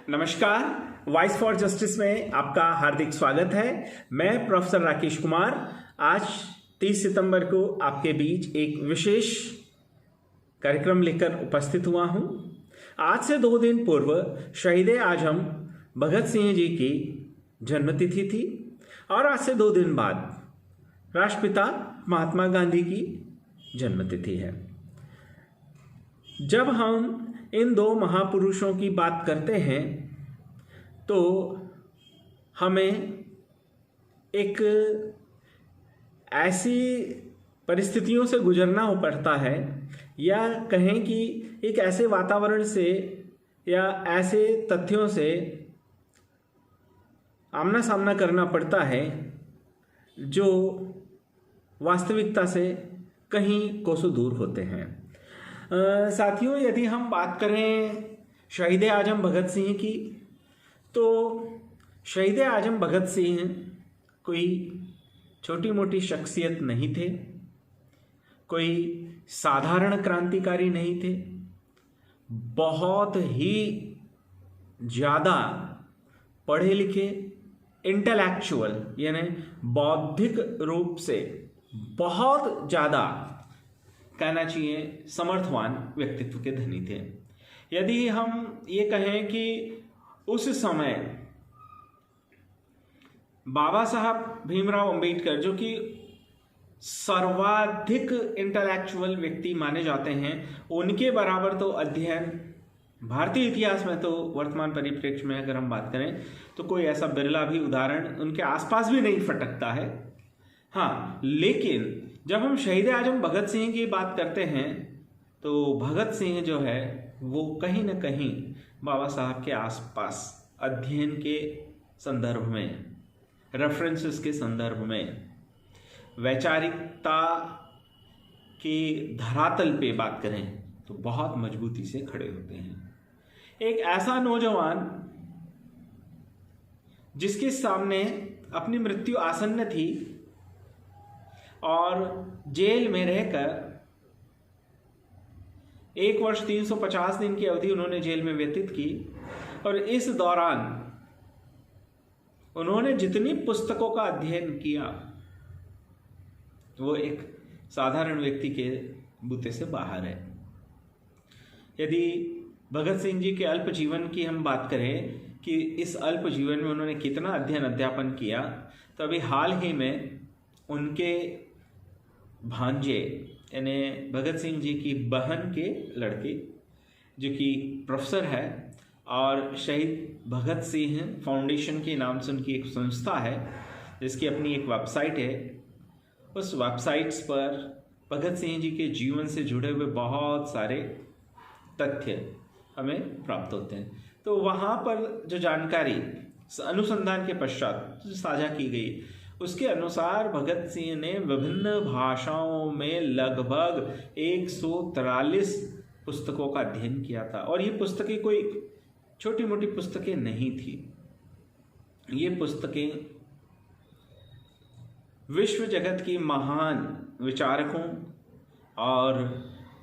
नमस्कार, voice for justice में आपका हार्दिक स्वागत है। मैं प्रोफेसर राकेश कुमार आज 30 सितंबर को आपके बीच एक विशेष कार्यक्रम लेकर उपस्थित हुआ हूं। आज से 2 दिन पूर्व शहीद आजम भगत सिंह जी की जन्मतिथि थी और आज से 2 दिन बाद राष्ट्रपिता महात्मा गांधी की जन्मतिथि है। जब हम इन 2 महापुरुषों की बात करते हैं तो हमें एक ऐसी परिस्थितियों से गुजरना पड़ता है या कहें कि एक ऐसे वातावरण से या ऐसे तथ्यों से आमना सामना करना पड़ता है जो वास्तविकता से कहीं कोसों दूर होते हैं। साथियों, यदि हम बात करें शहीद आजम भगत सिंह की तो शहीद आजम भगत सिंह कोई छोटी मोटी शख्सियत नहीं थे, कोई साधारण क्रांतिकारी नहीं थे। बहुत ही ज़्यादा पढ़े लिखे, इंटेलेक्चुअल यानी बौद्धिक रूप से बहुत ज़्यादा कहना चाहिए समर्थवान व्यक्तित्व के धनी थे। यदि हम ये कहें कि उस समय बाबा साहब भीमराव अंबेडकर जो कि सर्वाधिक इंटेलेक्चुअल व्यक्ति माने जाते हैं, उनके बराबर तो अध्ययन भारतीय इतिहास में तो वर्तमान परिप्रेक्ष्य में अगर हम बात करें तो कोई ऐसा बिरला भी उदाहरण उनके आसपास भी नहीं फटकता है। हाँ, लेकिन जब हम शहीद आजम भगत सिंह की बात करते हैं तो भगत सिंह जो है वो कहीं ना कहीं बाबा साहब के आसपास अध्ययन के संदर्भ में, रेफरेंसेस के संदर्भ में, वैचारिकता के धरातल पे बात करें तो बहुत मजबूती से खड़े होते हैं। एक ऐसा नौजवान जिसके सामने अपनी मृत्यु आसन्न थी और जेल में रहकर 1 वर्ष 350 दिन की अवधि उन्होंने जेल में व्यतीत की और इस दौरान उन्होंने जितनी पुस्तकों का अध्ययन किया वो एक साधारण व्यक्ति के बूते से बाहर है। यदि भगत सिंह जी के अल्प जीवन की हम बात करें कि इस अल्प जीवन में उन्होंने कितना अध्ययन अध्यापन किया, तो अभी हाल ही में उनके भांजे यानी भगत सिंह जी की बहन के लड़के जो कि प्रोफेसर है और शहीद भगत सिंह फाउंडेशन के नाम से उनकी एक संस्था है जिसकी अपनी एक वेबसाइट है। उस वेबसाइट्स पर भगत सिंह जी के जीवन से जुड़े हुए बहुत सारे तथ्य हमें प्राप्त होते हैं। तो वहाँ पर जो जानकारी अनुसंधान के पश्चात साझा की गई उसके अनुसार भगत सिंह ने विभिन्न भाषाओं में लगभग 143 पुस्तकों का अध्ययन किया था और ये पुस्तकें कोई छोटी मोटी पुस्तकें नहीं थी। ये पुस्तकें विश्व जगत की महान विचारकों और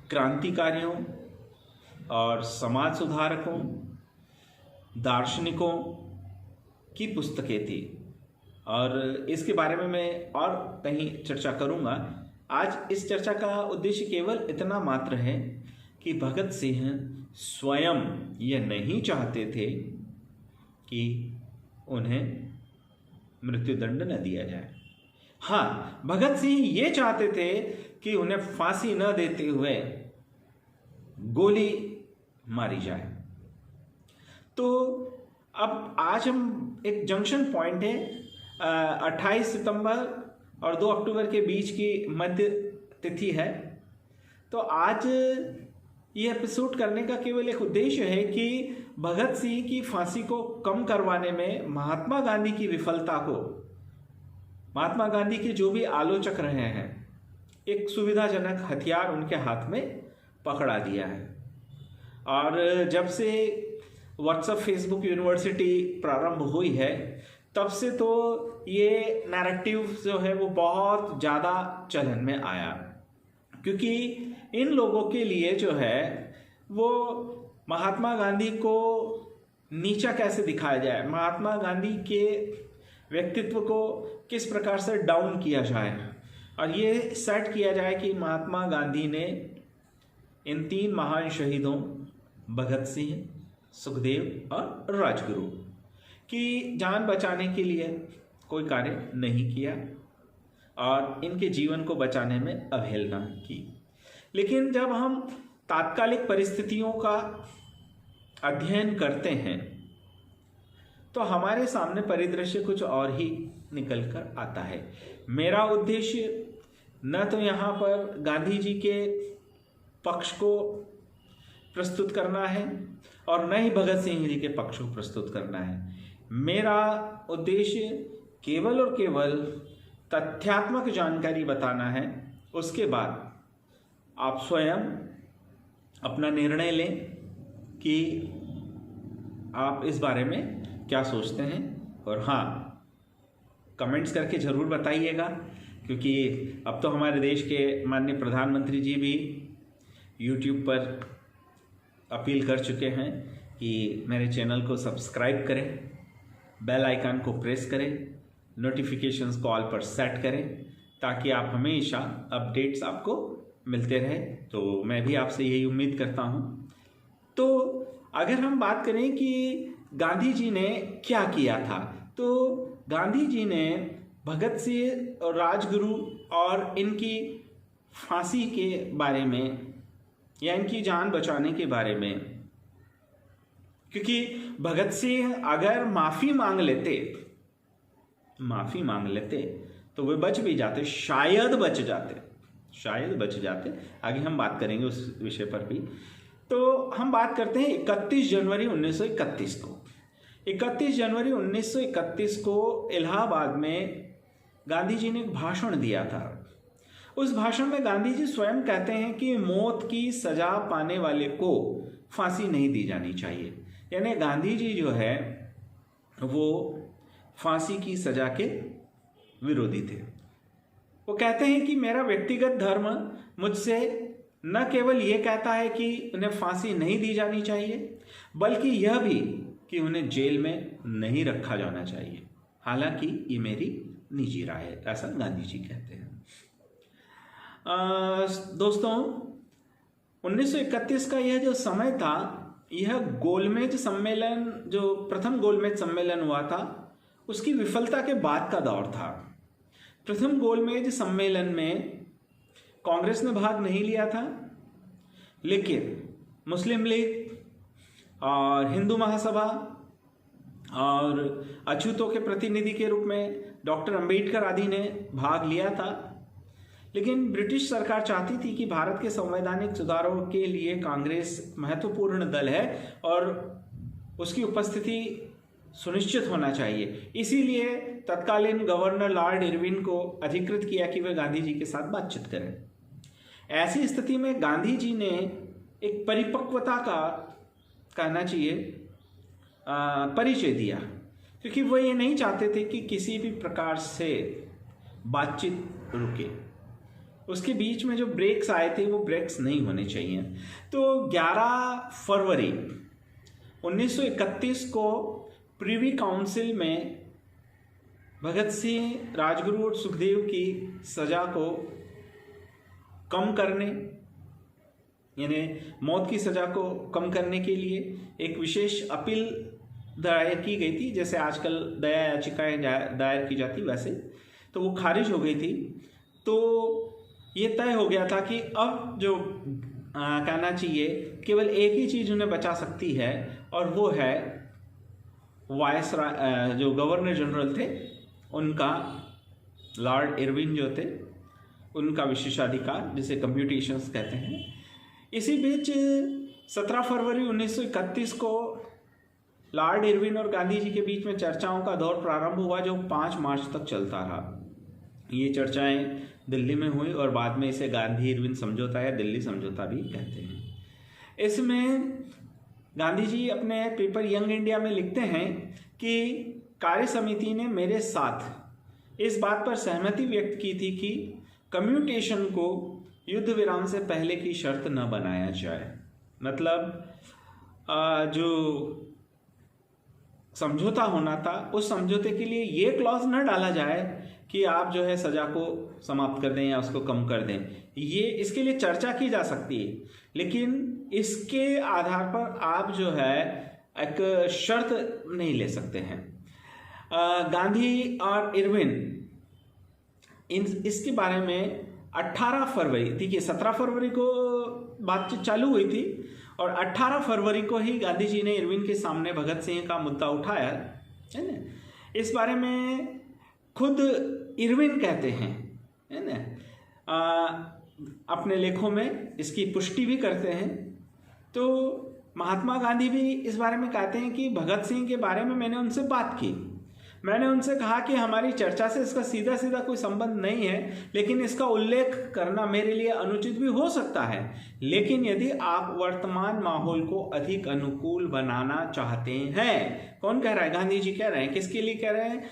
क्रांतिकारियों और समाज सुधारकों, दार्शनिकों की पुस्तकें थी और इसके बारे में मैं और कहीं चर्चा करूंगा। आज इस चर्चा का उद्देश्य केवल इतना मात्र है कि भगत सिंह स्वयं यह नहीं चाहते थे कि उन्हें मृत्युदंड न दिया जाए। हाँ, भगत सिंह ये चाहते थे कि उन्हें फांसी न देते हुए गोली मारी जाए। तो अब आज हम एक जंक्शन पॉइंट है 28 सितंबर और 2 अक्टूबर के बीच की मध्य तिथि है। तो आज ये एपिसोड करने का केवल एक उद्देश्य है कि भगत सिंह की फांसी को कम करवाने में महात्मा गांधी की विफलता को महात्मा गांधी के जो भी आलोचक रहे हैं एक सुविधाजनक हथियार उनके हाथ में पकड़ा दिया है। और जब से व्हाट्सएप, फेसबुक यूनिवर्सिटी प्रारंभ हुई है तब से तो ये नैरेटिव जो है वो बहुत ज़्यादा चलन में आया, क्योंकि इन लोगों के लिए जो है वो महात्मा गांधी को नीचा कैसे दिखाया जाए, महात्मा गांधी के व्यक्तित्व को किस प्रकार से डाउन किया जाए, और ये सेट किया जाए कि महात्मा गांधी ने इन 3 महान शहीदों भगत सिंह, सुखदेव और राजगुरु की जान बचाने के लिए कोई कार्य नहीं किया और इनके जीवन को बचाने में अवहेलना की। लेकिन जब हम तात्कालिक परिस्थितियों का अध्ययन करते हैं तो हमारे सामने परिदृश्य कुछ और ही निकल कर आता है। मेरा उद्देश्य न तो यहाँ पर गांधी जी के पक्ष को प्रस्तुत करना है और न ही भगत सिंह जी के पक्ष को प्रस्तुत करना है। मेरा उद्देश्य केवल और केवल तथ्यात्मक जानकारी बताना है। उसके बाद आप स्वयं अपना निर्णय लें कि आप इस बारे में क्या सोचते हैं। और हाँ, कमेंट्स करके ज़रूर बताइएगा, क्योंकि अब तो हमारे देश के माननीय प्रधानमंत्री जी भी YouTube पर अपील कर चुके हैं कि मेरे चैनल को सब्सक्राइब करें, बेल आइकन को प्रेस करें, नोटिफिकेशंस को ऑल पर सेट करें, ताकि आप हमेशा अपडेट्स आपको मिलते रहे। तो मैं भी आपसे यही उम्मीद करता हूँ। तो अगर हम बात करें कि गांधी जी ने क्या किया था, तो गांधी जी ने भगत सिंह और राजगुरु और इनकी फांसी के बारे में या इनकी जान बचाने के बारे में, क्योंकि भगत सिंह अगर माफ़ी मांग लेते तो वे बच भी जाते, शायद बच जाते। आगे हम बात करेंगे उस विषय पर भी। तो हम बात करते हैं 31 जनवरी 1931 को। 31 जनवरी 1931 को इलाहाबाद में गांधी जी ने एक भाषण दिया था। उस भाषण में गांधी जी स्वयं कहते हैं कि मौत की सजा पाने वाले को फांसी नहीं दी जानी चाहिए। यानी गांधी जी जो है वो फांसी की सजा के विरोधी थे। वो कहते हैं कि मेरा व्यक्तिगत धर्म मुझसे न केवल ये कहता है कि उन्हें फांसी नहीं दी जानी चाहिए, बल्कि यह भी कि उन्हें जेल में नहीं रखा जाना चाहिए। हालांकि ये मेरी निजी राय है, ऐसा गांधी जी कहते हैं। दोस्तों, 1931 का यह जो समय था, यह गोलमेज सम्मेलन, जो प्रथम गोलमेज सम्मेलन हुआ था, उसकी विफलता के बाद का दौर था। प्रथम गोलमेज सम्मेलन में कांग्रेस ने भाग नहीं लिया था, लेकिन मुस्लिम लीग और हिंदू महासभा और अछूतों के प्रतिनिधि के रूप में डॉक्टर अंबेडकर आदि ने भाग लिया था। लेकिन ब्रिटिश सरकार चाहती थी कि भारत के संवैधानिक सुधारों के लिए कांग्रेस महत्वपूर्ण दल है और उसकी उपस्थिति सुनिश्चित होना चाहिए। इसीलिए तत्कालीन गवर्नर लॉर्ड इरविन को अधिकृत किया कि वे गांधी जी के साथ बातचीत करें। ऐसी स्थिति में गांधी जी ने एक परिपक्वता का, कहना चाहिए, परिचय दिया, क्योंकि वो ये नहीं चाहते थे कि किसी भी प्रकार से बातचीत रुके। उसके बीच में जो ब्रेक्स आए थे वो ब्रेक्स नहीं होने चाहिए। तो 11 फरवरी 1931 को प्रिवी काउंसिल में भगत सिंह, राजगुरु और सुखदेव की सजा को कम करने, यानी मौत की सजा को कम करने के लिए एक विशेष अपील दायर की गई थी। जैसे आजकल दया याचिकाएं दायर की जाती वैसे, तो वो खारिज हो गई थी। तो ये तय हो गया था कि अब जो कहना चाहिए केवल एक ही चीज़ उन्हें बचा सकती है, और वो है वायसराय, जो गवर्नर जनरल थे उनका, लॉर्ड इरविन जो थे, उनका विशेषाधिकार, जिसे कम्प्यूटेशंस कहते हैं। इसी बीच 17 फरवरी 1931 को लॉर्ड इरविन और गांधी जी के बीच में चर्चाओं का दौर प्रारंभ हुआ, जो 5 मार्च तक चलता रहा। ये चर्चाएं दिल्ली में हुई और बाद में इसे गांधी इरविन समझौता या दिल्ली समझौता भी कहते हैं। इसमें गांधी जी अपने पेपर यंग इंडिया में लिखते हैं कि कार्य समिति ने मेरे साथ इस बात पर सहमति व्यक्त की थी कि कम्यूटेशन को युद्ध विराम से पहले की शर्त न बनाया जाए। मतलब जो समझौता होना था, उस समझौते के लिए ये क्लॉज न डाला जाए कि आप जो है सजा को समाप्त कर दें या उसको कम कर दें। ये इसके लिए चर्चा की जा सकती है, लेकिन इसके आधार पर आप जो है एक शर्त नहीं ले सकते हैं। गांधी और इरविन इसके बारे में 18 फरवरी, देखिए 17 फरवरी को बातचीत चालू हुई थी और 18 फरवरी को ही गांधी जी ने इरविन के सामने भगत सिंह का मुद्दा उठाया है ना। इस बारे में खुद इरविन कहते हैं, है ना, अपने लेखों में इसकी पुष्टि भी करते हैं। तो महात्मा गांधी भी इस बारे में कहते हैं कि भगत सिंह के बारे में मैंने उनसे बात की, मैंने उनसे कहा कि हमारी चर्चा से इसका सीधा सीधा कोई संबंध नहीं है, लेकिन इसका उल्लेख करना मेरे लिए अनुचित भी हो सकता है। लेकिन यदि आप वर्तमान माहौल को अधिक अनुकूल बनाना चाहते हैं, कौन कह रहा है? गांधी जी कह रहे हैं। किसके लिए कह रहे हैं?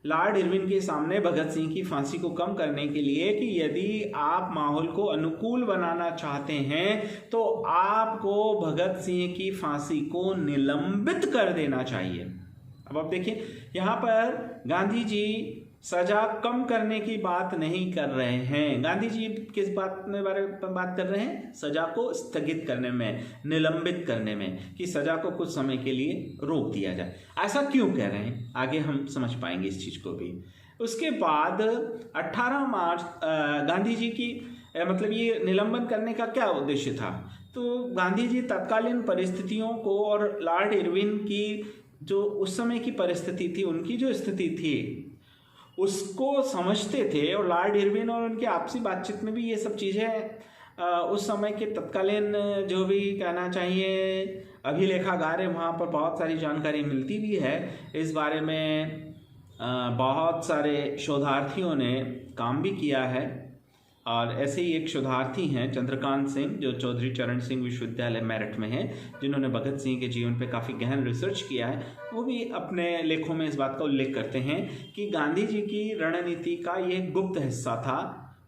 लॉर्ड इरविन के सामने भगत सिंह की फांसी को कम करने के लिए, कि यदि आप माहौल को अनुकूल बनाना चाहते हैं तो आपको भगत सिंह की फांसी को निलंबित कर देना चाहिए। अब आप देखिए, यहाँ पर गांधी जी सजा कम करने की बात नहीं कर रहे हैं। गांधी जी किस बात में बारे में बात कर रहे हैं? सजा को स्थगित करने में, निलंबित करने में, कि सजा को कुछ समय के लिए रोक दिया जाए। ऐसा क्यों कह रहे हैं, आगे हम समझ पाएंगे इस चीज को भी। उसके बाद 18 मार्च गांधी जी की मतलब ये निलंबन करने का क्या उद्देश्य था? तो गांधी जी तत्कालीन परिस्थितियों को और लॉर्ड इरविन की जो उस समय की परिस्थिति थी, उनकी जो स्थिति थी, उसको समझते थे। और लॉर्ड इरविन और उनकी आपसी बातचीत में भी ये सब चीज़ें उस समय के तत्कालीन जो भी कहना चाहिए अभिलेखागार है, वहाँ पर बहुत सारी जानकारी मिलती भी है। इस बारे में बहुत सारे शोधार्थियों ने काम भी किया है। और ऐसे ही एक शोधार्थी हैं चंद्रकांत सिंह, जो चौधरी चरण सिंह विश्वविद्यालय मेरठ में हैं, जिन्होंने भगत सिंह के जीवन पे काफ़ी गहन रिसर्च किया है। वो भी अपने लेखों में इस बात का उल्लेख करते हैं कि गांधी जी की रणनीति का ये गुप्त हिस्सा था।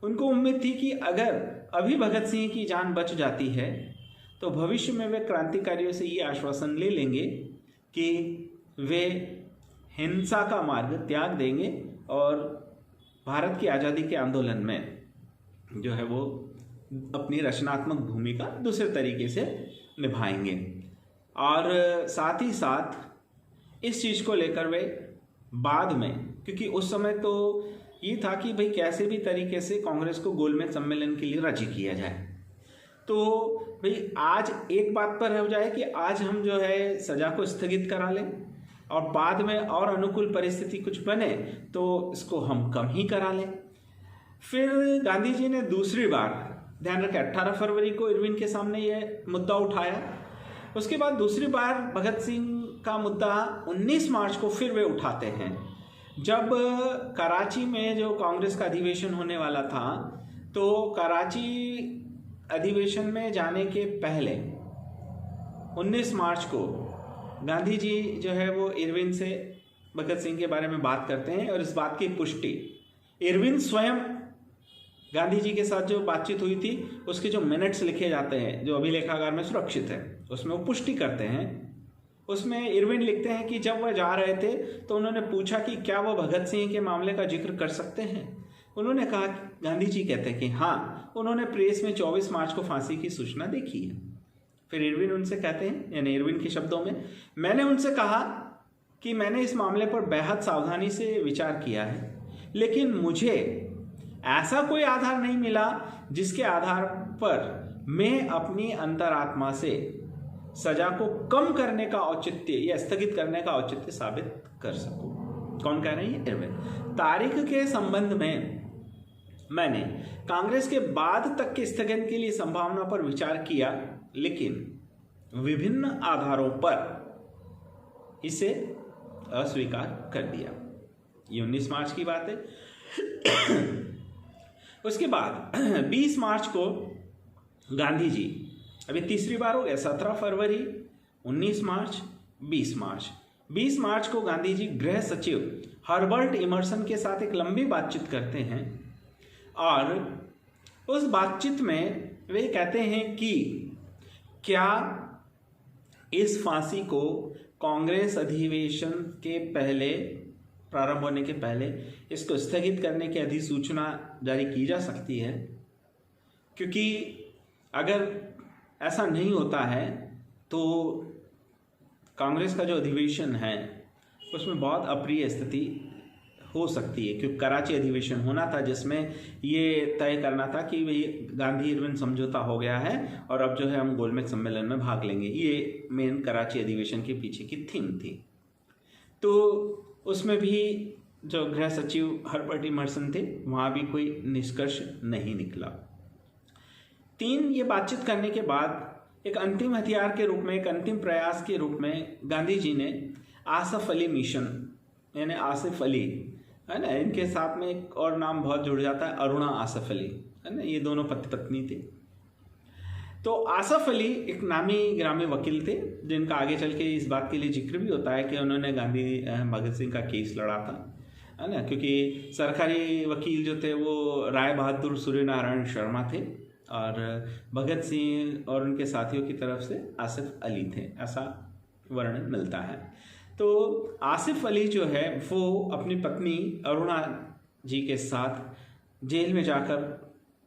उनको उम्मीद थी कि अगर अभी भगत सिंह की जान बच जाती है तो भविष्य में वे क्रांतिकारियों से ये आश्वासन ले लेंगे कि वे हिंसा का मार्ग त्याग देंगे और भारत की आज़ादी के आंदोलन में जो है वो अपनी रचनात्मक भूमिका दूसरे तरीके से निभाएंगे। और साथ ही साथ इस चीज़ को लेकर वे बाद में, क्योंकि उस समय तो ये था कि भाई कैसे भी तरीके से कांग्रेस को गोलमेज सम्मेलन के लिए राजी किया जाए। तो भाई आज एक बात पर हो जाए कि आज हम जो है सजा को स्थगित करा लें और बाद में और अनुकूल परिस्थिति कुछ बने तो इसको हम कम ही करा लें। फिर गांधी जी ने दूसरी बार, ध्यान रखें 18 फरवरी को इरविन के सामने ये मुद्दा उठाया। उसके बाद दूसरी बार भगत सिंह का मुद्दा 19 मार्च को फिर वे उठाते हैं, जब कराची में जो कांग्रेस का अधिवेशन होने वाला था। तो कराची अधिवेशन में जाने के पहले 19 मार्च को गांधी जी जो है वो इरविन से भगत सिंह के बारे में बात करते हैं। और इस बात की पुष्टि इरविन स्वयं, गांधी जी के साथ जो बातचीत हुई थी उसके जो मिनट्स लिखे जाते हैं, जो अभिलेखागार में सुरक्षित है, उसमें वो पुष्टि करते हैं। उसमें इरविन लिखते हैं कि जब वह जा रहे थे तो उन्होंने पूछा कि क्या वो भगत सिंह के मामले का जिक्र कर सकते हैं। उन्होंने कहा, गांधी जी कहते हैं कि हाँ, उन्होंने प्रेस में 24 मार्च को फांसी की सूचना देखी है। फिर इरविन उनसे कहते हैं, यानी इरविन के शब्दों में, मैंने उनसे कहा कि मैंने इस मामले पर बेहद सावधानी से विचार किया है, लेकिन मुझे ऐसा कोई आधार नहीं मिला जिसके आधार पर मैं अपनी अंतरात्मा से सजा को कम करने का औचित्य या स्थगित करने का औचित्य साबित कर सकूं। कौन कह रही है? इरविन। तारीख के संबंध में मैंने कांग्रेस के बाद तक के स्थगन के लिए संभावना पर विचार किया, लेकिन विभिन्न आधारों पर इसे अस्वीकार कर दिया। ये 19 मार्च की बात है। उसके बाद 20 मार्च को गांधी जी, अभी तीसरी बार हो गया, 17 फरवरी, 19 मार्च, 20 मार्च। 20 मार्च को गांधी जी गृह सचिव हर्बर्ट इमर्सन के साथ एक लंबी बातचीत करते हैं और उस बातचीत में वे कहते हैं कि क्या इस फांसी को कांग्रेस अधिवेशन के पहले, प्रारंभ होने के पहले इसको स्थगित करने की अधिसूचना जारी की जा सकती है, क्योंकि अगर ऐसा नहीं होता है तो कांग्रेस का जो अधिवेशन है उसमें बहुत अप्रिय स्थिति हो सकती है। क्योंकि कराची अधिवेशन होना था जिसमें ये तय करना था कि भाई गांधी इरविन समझौता हो गया है और अब जो है हम गोलमेज सम्मेलन में भाग लेंगे। ये मेन कराची अधिवेशन के पीछे की थीम थी। तो उसमें भी जो गृह सचिव हरबर्ट इमर्सन थे, वहाँ भी कोई निष्कर्ष नहीं निकला। ये बातचीत करने के बाद एक अंतिम हथियार के रूप में, एक अंतिम प्रयास के रूप में गांधी जी ने आसफ अली मिशन, यानी आसिफ अली, है ना, इनके साथ में एक और नाम बहुत जुड़ जाता है, अरुणा आसफ अली, है ना, ये दोनों पति पत्नी थे। तो आसफ अली एक नामी ग्रामी वकील थे, जिनका आगे चल के इस बात के लिए जिक्र भी होता है कि उन्होंने गांधी भगत सिंह का केस लड़ा था, है ना, क्योंकि सरकारी वकील जो थे वो राय बहादुर सूर्यनारायण शर्मा थे और भगत सिंह और उनके साथियों की तरफ से आसिफ अली थे, ऐसा वर्णन मिलता है। तो आसिफ अली जो है वो अपनी पत्नी अरुणा जी के साथ जेल में जाकर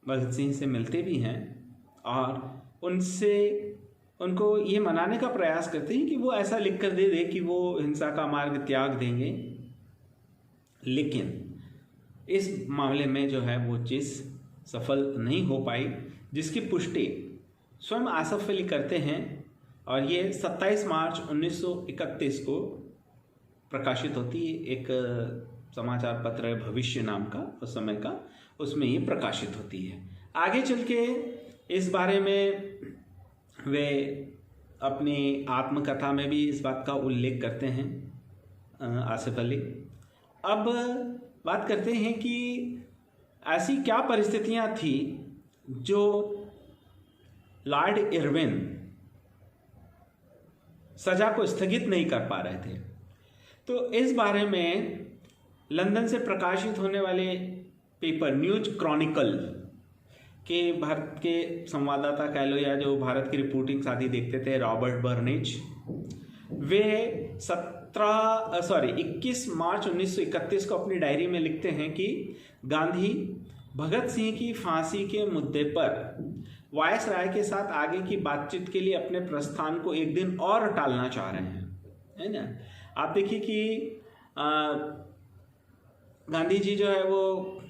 भगत सिंह से मिलते भी हैं और उनको ये मनाने का प्रयास करते हैं कि वो ऐसा लिख कर दे दे कि वो हिंसा का मार्ग त्याग देंगे। लेकिन इस मामले में जो है वो चीज़ सफल नहीं हो पाई, जिसकी पुष्टि स्वयं आसफ अली करते हैं और ये 27 मार्च 1931 को प्रकाशित होती है। एक समाचार पत्र है भविष्य नाम का, उस समय का, उसमें ये प्रकाशित होती है। आगे चल के इस बारे में वे अपनी आत्मकथा में भी इस बात का उल्लेख करते हैं आसिफ अली। अब बात करते हैं कि ऐसी क्या परिस्थितियां थी जो लॉर्ड इरविन सजा को स्थगित नहीं कर पा रहे थे। तो इस बारे में लंदन से प्रकाशित होने वाले पेपर न्यूज क्रॉनिकल के भारत के संवाददाता कह लो या जो भारत की रिपोर्टिंग आदि देखते थे, रॉबर्ट बर्नेज, वे 21 मार्च 1931 को अपनी डायरी में लिखते हैं कि गांधी भगत सिंह की फांसी के मुद्दे पर वायसराय के साथ आगे की बातचीत के लिए अपने प्रस्थान को एक दिन और टालना चाह रहे हैं, है ना। आप देखिए कि गांधी जी जो है वो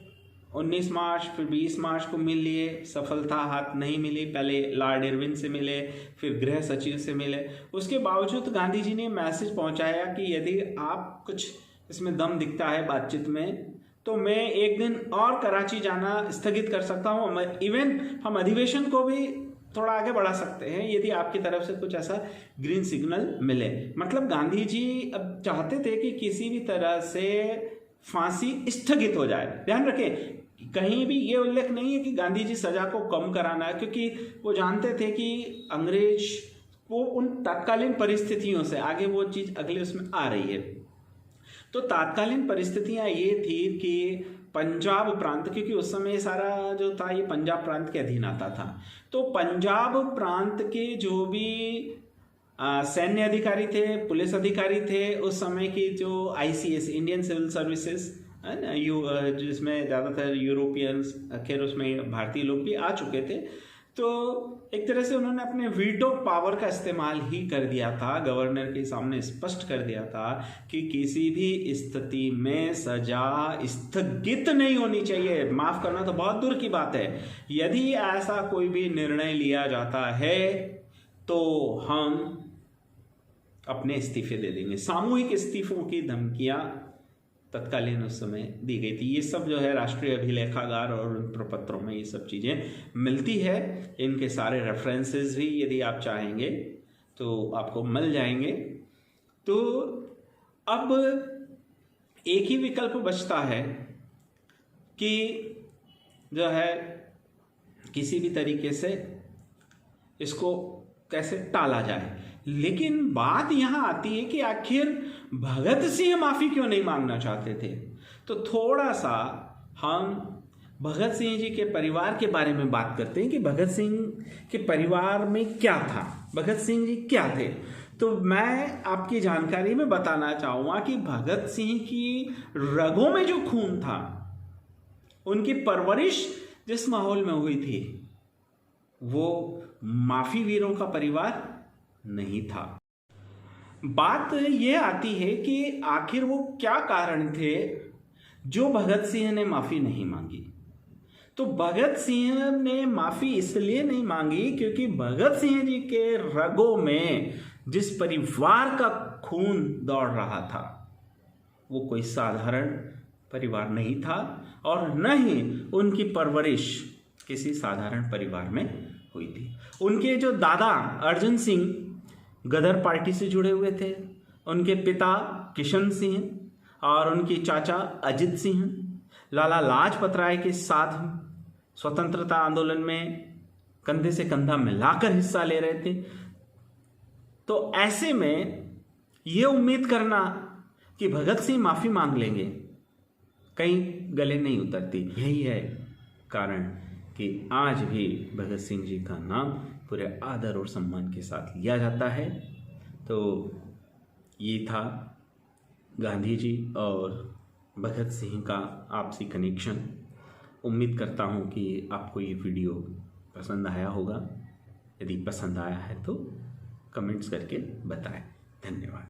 19 मार्च फिर 20 मार्च को मिल लिए, सफलता हाथ नहीं मिली। पहले लॉर्ड इरविन से मिले, फिर गृह सचिव से मिले। उसके बावजूद गांधी जी ने मैसेज पहुंचाया कि यदि आप कुछ इसमें दम दिखता है बातचीत में तो मैं एक दिन और कराची जाना स्थगित कर सकता हूँ। इवन हम अधिवेशन को भी थोड़ा आगे बढ़ा सकते हैं यदि आपकी तरफ से कुछ ऐसा ग्रीन सिग्नल मिले। मतलब गांधी जी अब चाहते थे कि किसी भी तरह से फांसी स्थगित हो जाए। ध्यान रखें, कहीं भी ये उल्लेख नहीं है कि गांधी जी सजा को कम कराना है, क्योंकि वो जानते थे कि अंग्रेज वो उन तत्कालीन परिस्थितियों से आगे वो चीज अगले उसमें आ रही है। तो तात्कालीन परिस्थितियां ये थी कि पंजाब प्रांत, क्योंकि उस समय सारा जो था ये पंजाब प्रांत के अधीन आता था, तो पंजाब प्रांत के जो भी सैन्य अधिकारी थे, पुलिस अधिकारी थे, उस समय की जो ICS इंडियन सिविल सर्विसेज है ना, जिसमें ज़्यादातर यूरोपियंस, खैर उसमें भारतीय लोग भी आ चुके थे, तो एक तरह से उन्होंने अपने वीटो पावर का इस्तेमाल ही कर दिया था। गवर्नर के सामने स्पष्ट कर दिया था कि किसी भी स्थिति में सजा स्थगित नहीं होनी चाहिए। माफ करना तो बहुत दूर की बात है, यदि ऐसा कोई भी निर्णय लिया जाता है तो हम अपने इस्तीफे दे देंगे। सामूहिक इस्तीफों की धमकियां तत्कालीन उस समय दी गई थी। ये सब जो है राष्ट्रीय अभिलेखागार और प्रपत्रों में ये सब चीज़ें मिलती है। इनके सारे रेफरेंसेस भी यदि आप चाहेंगे तो आपको मिल जाएंगे। तो अब एक ही विकल्प बचता है कि जो है किसी भी तरीके से इसको कैसे टाला जाए। लेकिन बात यहां आती है कि आखिर भगत सिंह माफी क्यों नहीं मांगना चाहते थे। तो थोड़ा सा हम भगत सिंह जी के परिवार के बारे में बात करते हैं कि भगत सिंह के परिवार में क्या था, भगत सिंह जी क्या थे। तो मैं आपकी जानकारी में बताना चाहूँगा कि भगत सिंह की रगों में जो खून था, उनकी परवरिश जिस माहौल में हुई थी, वो माफी वीरों का परिवार नहीं था। बात यह आती है कि आखिर वो क्या कारण थे जो भगत सिंह ने माफी नहीं मांगी। तो भगत सिंह ने माफी इसलिए नहीं मांगी क्योंकि भगत सिंह जी के रगों में जिस परिवार का खून दौड़ रहा था, वो कोई साधारण परिवार नहीं था और न ही उनकी परवरिश किसी साधारण परिवार में हुई थी। उनके जो दादा अर्जुन सिंह गदर पार्टी से जुड़े हुए थे, उनके पिता किशन सिंह और उनके चाचा अजित सिंह लाला लाजपत राय के साथ स्वतंत्रता आंदोलन में कंधे से कंधा मिलाकर हिस्सा ले रहे थे। तो ऐसे में ये उम्मीद करना कि भगत सिंह माफी मांग लेंगे, कहीं गले नहीं उतरती। यही है कारण कि आज भी भगत सिंह जी का नाम पूरे आदर और सम्मान के साथ लिया जाता है। तो ये था गांधी जी और भगत सिंह का आपसी कनेक्शन। उम्मीद करता हूँ कि आपको ये वीडियो पसंद आया होगा। यदि पसंद आया है तो कमेंट्स करके बताएं। धन्यवाद।